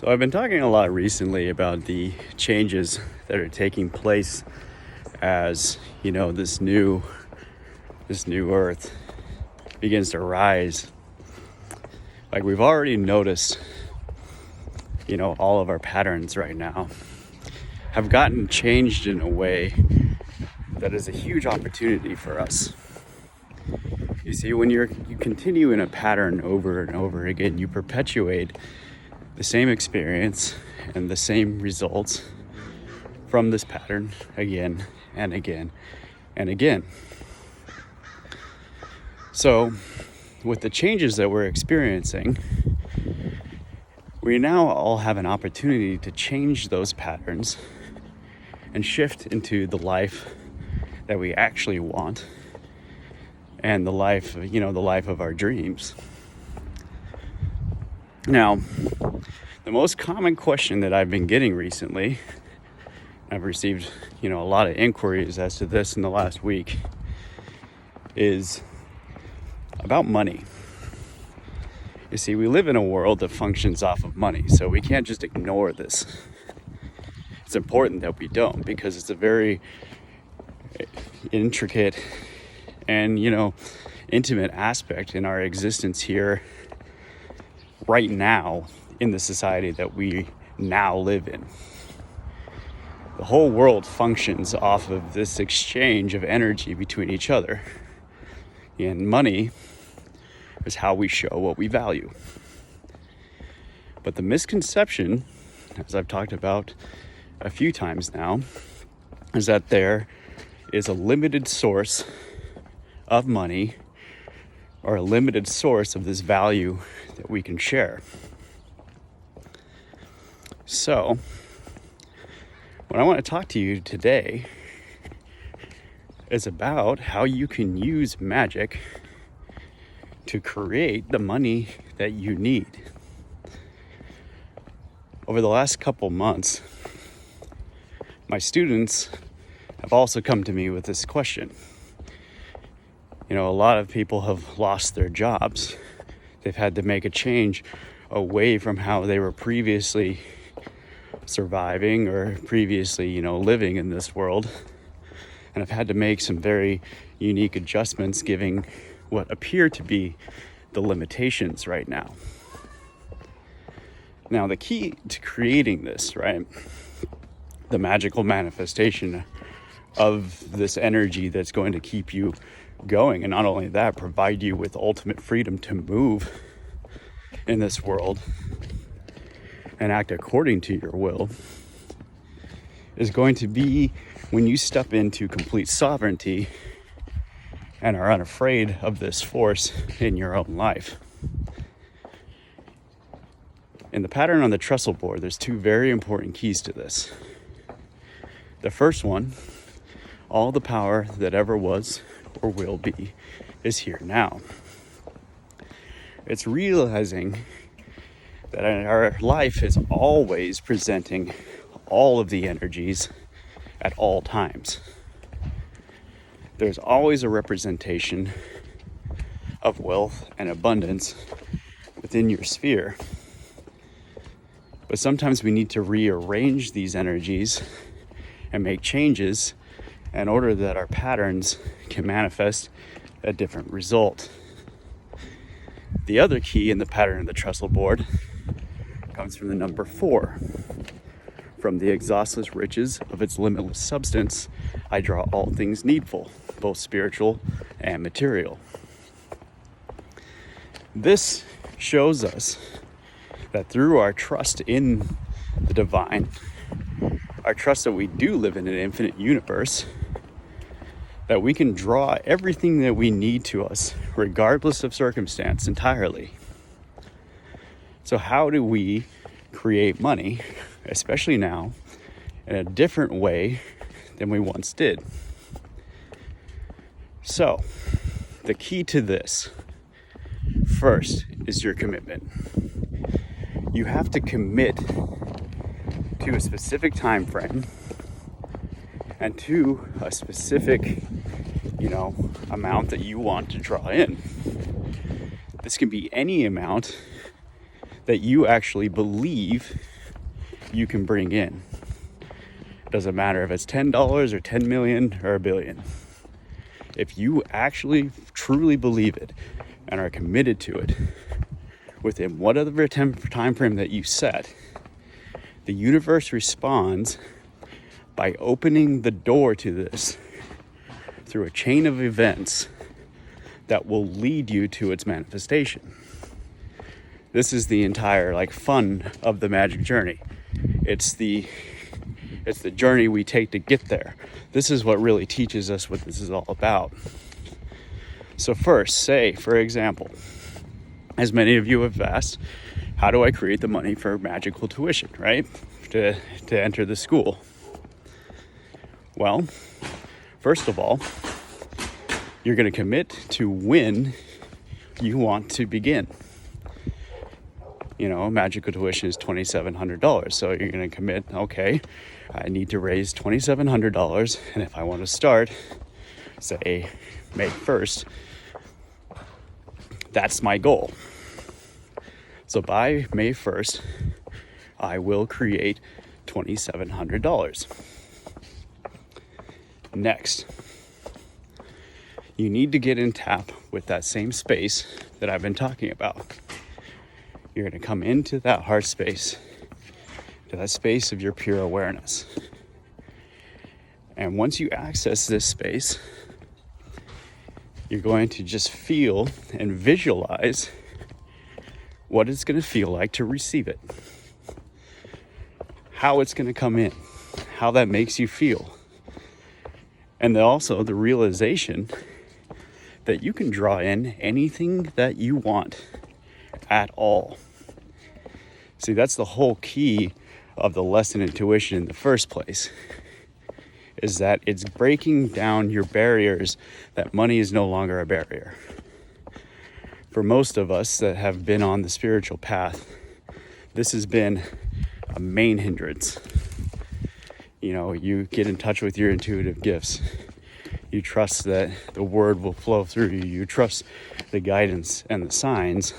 So I've been talking a lot recently about the changes that are taking place as, this new earth begins to rise. Like we've already noticed, all of our patterns right now have gotten changed in a way that is a huge opportunity for us. You see, when you continue in a pattern over and over again, you perpetuate the same experience and the same results from this pattern again and again and again. So, with the changes that we're experiencing, we now all have an opportunity to change those patterns and shift into the life that we actually want and the life of our dreams. Now, the most common question that I've been getting recently, I've received, a lot of inquiries as to this in the last week, is about money. You see, we live in a world that functions off of money, so we can't just ignore this. It's important that we don't, because it's a very intricate and, intimate aspect in our existence here right now in the society that we now live in. The whole world functions off of this exchange of energy between each other. And money is how we show what we value. But the misconception, as I've talked about a few times now, is that there is a limited source of money or a limited source of this value that we can share. So, what I want to talk to you today is about how you can use magic to create the money that you need. Over the last couple months, my students have also come to me with this question. A lot of people have lost their jobs. They've had to make a change away from how they were previously surviving or previously, living in this world. And have had to make some very unique adjustments given what appear to be the limitations right now. Now, the key to creating this, right, the magical manifestation of this energy that's going to keep you going, and not only that, provide you with ultimate freedom to move in this world and act according to your will, is going to be when you step into complete sovereignty and are unafraid of this force in your own life. In the pattern on the trestle board, there's two very important keys to this. The first one, all the power that ever was or will be is here now. It's realizing that our life is always presenting all of the energies at all times. There's always a representation of wealth and abundance within your sphere. But sometimes we need to rearrange these energies and make changes in order that our patterns can manifest a different result. The other key in the pattern of the trestle board comes from the number 4. From the exhaustless riches of its limitless substance, I draw all things needful, both spiritual and material. This shows us that through our trust in the divine, our trust that we do live in an infinite universe, that we can draw everything that we need to us, regardless of circumstance, entirely. So how do we create money, especially now, in a different way than we once did? So, the key to this, first, is your commitment. You have to commit to a specific time frame and to a specific, amount that you want to draw in. This can be any amount that you actually believe you can bring in. Doesn't matter if it's $10 or 10 million or a billion. If you actually truly believe it and are committed to it within whatever time frame that you set, the universe responds by opening the door to this through a chain of events that will lead you to its manifestation. This is the entire fun of the magic journey. It's the journey we take to get there. This is what really teaches us what this is all about. So first, say, for example, as many of you have asked, how do I create the money for Magickal tuition, right? To enter the school. Well, first of all, you're going to commit to when you want to begin. Magickal tuition is $2,700. So you're going to commit, okay, I need to raise $2,700. And if I want to start, say, May 1st, that's my goal. So by May 1st, I will create $2,700. Next, you need to get in tap with that same space that I've been talking about. You're going to come into that heart space, to that space of your pure awareness. And once you access this space, you're going to just feel and visualize what it's going to feel like to receive it, how it's going to come in, how that makes you feel. And then also the realization that you can draw in anything that you want at all. See, that's the whole key of the lesson intuition in the first place, is that it's breaking down your barriers, that money is no longer a barrier. For most of us that have been on the spiritual path, this has been a main hindrance. You get in touch with your intuitive gifts. You trust that the word will flow through you. You trust the guidance and the signs.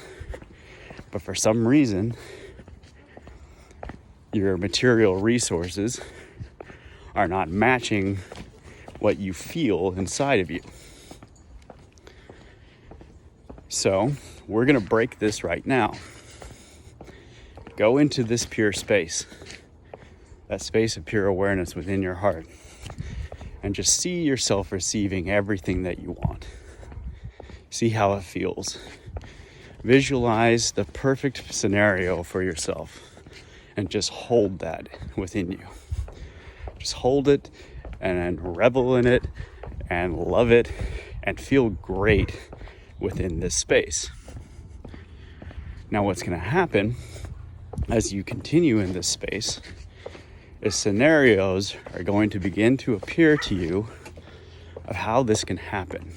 But for some reason, your material resources are not matching what you feel inside of you. So we're going to break this right now. Go into this pure space, that space of pure awareness within your heart, and just see yourself receiving everything that you want. See how it feels. Visualize the perfect scenario for yourself and just hold that within you. Just hold it and revel in it and love it and feel great within this space. Now what's going to happen as you continue in this space is scenarios are going to begin to appear to you of how this can happen.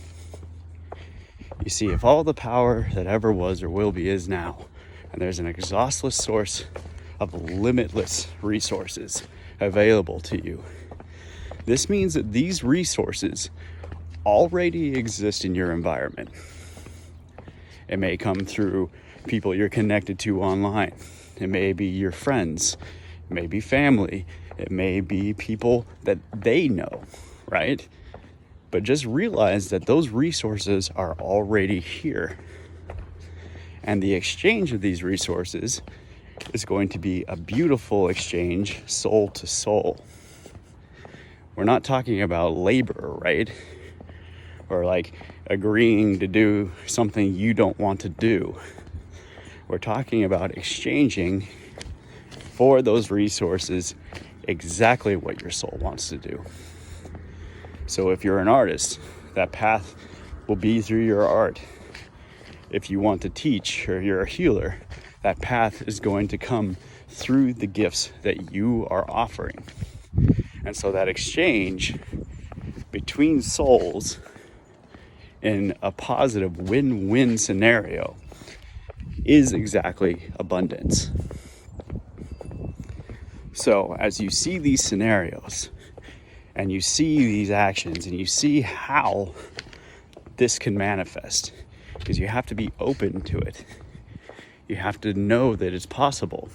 You see, if all the power that ever was or will be is now, and there's an exhaustless source of limitless resources available to you, this means that these resources already exist in your environment. It may come through people you're connected to online. It may be your friends. It may be family. It may be people that they know, right? But just realize that those resources are already here. And the exchange of these resources is going to be a beautiful exchange, soul to soul. We're not talking about labor, right? Or agreeing to do something you don't want to do. We're talking about exchanging for those resources exactly what your soul wants to do. So if you're an artist, that path will be through your art. If you want to teach or you're a healer, that path is going to come through the gifts that you are offering. And so that exchange between souls in a positive win-win scenario is exactly abundance. So as you see these scenarios and you see these actions and you see how this can manifest, because you have to be open to it. You have to know that it's possible.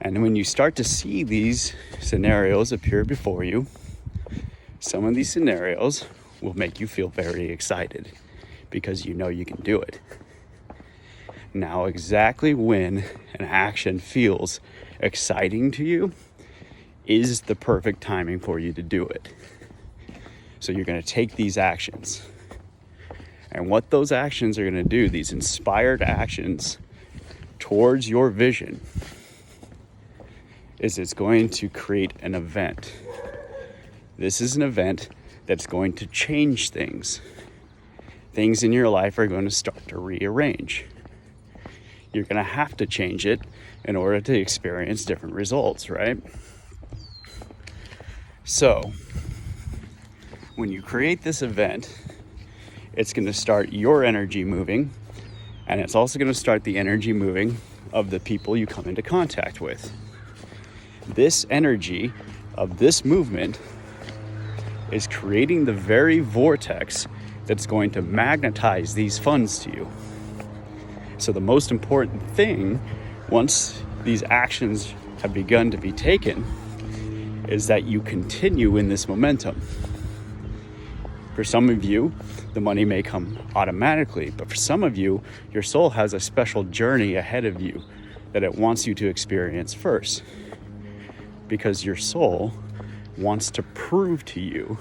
And when you start to see these scenarios appear before you, some of these scenarios will make you feel very excited because you know you can do it. Now, exactly when an action feels exciting to you is the perfect timing for you to do it. So you're going to take these actions. And what those actions are going to do, these inspired actions towards your vision, is it's going to create an event. This is an event that's going to change things. Things in your life are going to start to rearrange. You're going to have to change it in order to experience different results, right? So, when you create this event, it's going to start your energy moving, and it's also going to start the energy moving of the people you come into contact with. This energy of this movement is creating the very vortex that's going to magnetize these funds to you. So the most important thing, once these actions have begun to be taken, is that you continue in this momentum. For some of you, the money may come automatically, but for some of you, your soul has a special journey ahead of you that it wants you to experience first. Because your soul wants to prove to you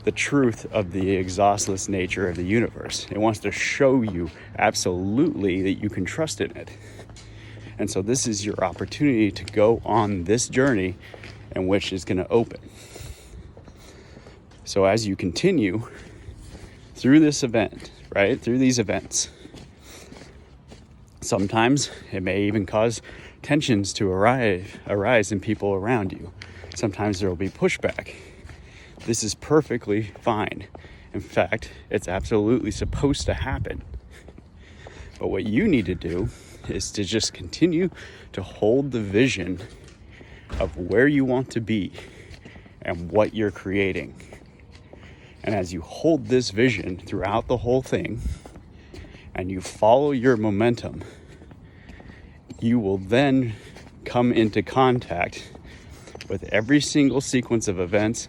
the truth of the exhaustless nature of the universe. It wants to show you absolutely that you can trust in it. And so this is your opportunity to go on this journey, and which is going to open. So as you continue through this event, right, through these events, sometimes it may even cause tensions to arise in people around you. Sometimes there will be pushback. This is perfectly fine. In fact, it's absolutely supposed to happen. But what you need to do is to just continue to hold the vision of where you want to be and what you're creating. And as you hold this vision throughout the whole thing and you follow your momentum, you will then come into contact with every single sequence of events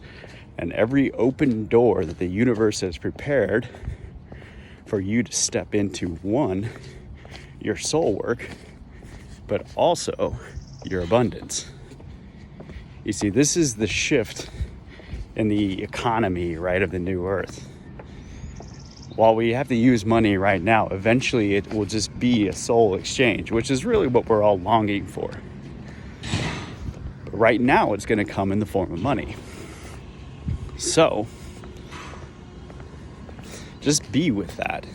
and every open door that the universe has prepared for you to step into, one, your soul work, but also your abundance. You see, this is the shift in the economy, right, of the new earth. While we have to use money right now, eventually it will just be a soul exchange, which is really what we're all longing for. But right now, it's going to come in the form of money. So, just be with that.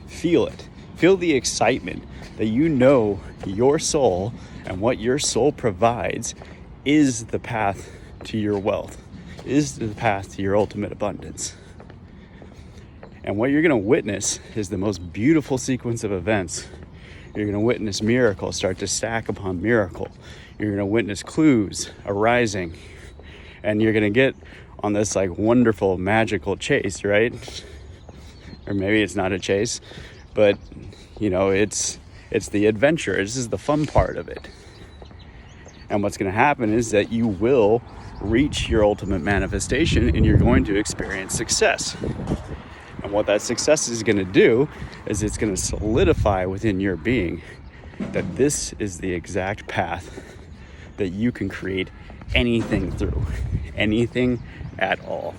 Feel it. Feel the excitement that you know your soul and what your soul provides is the path to your wealth, is the path to your ultimate abundance. And what you're going to witness is the most beautiful sequence of events. You're going to witness miracle start to stack upon miracle. You're going to witness clues arising. And you're going to get on this like wonderful magical chase, right? Or maybe it's not a chase, but you know, it's the adventure. This is the fun part of it. And what's going to happen is that you will reach your ultimate manifestation and you're going to experience success. And what that success is going to do is it's going to solidify within your being that this is the exact path that you can create anything through, anything at all.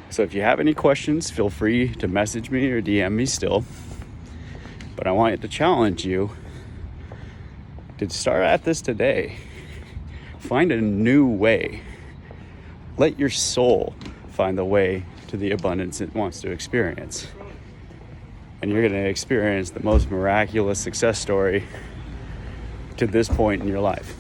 So if you have any questions, feel free to message me or DM me still. But I want to challenge you to start at this today. Find a new way. Let your soul find the way to the abundance it wants to experience. And you're going to experience the most miraculous success story to this point in your life.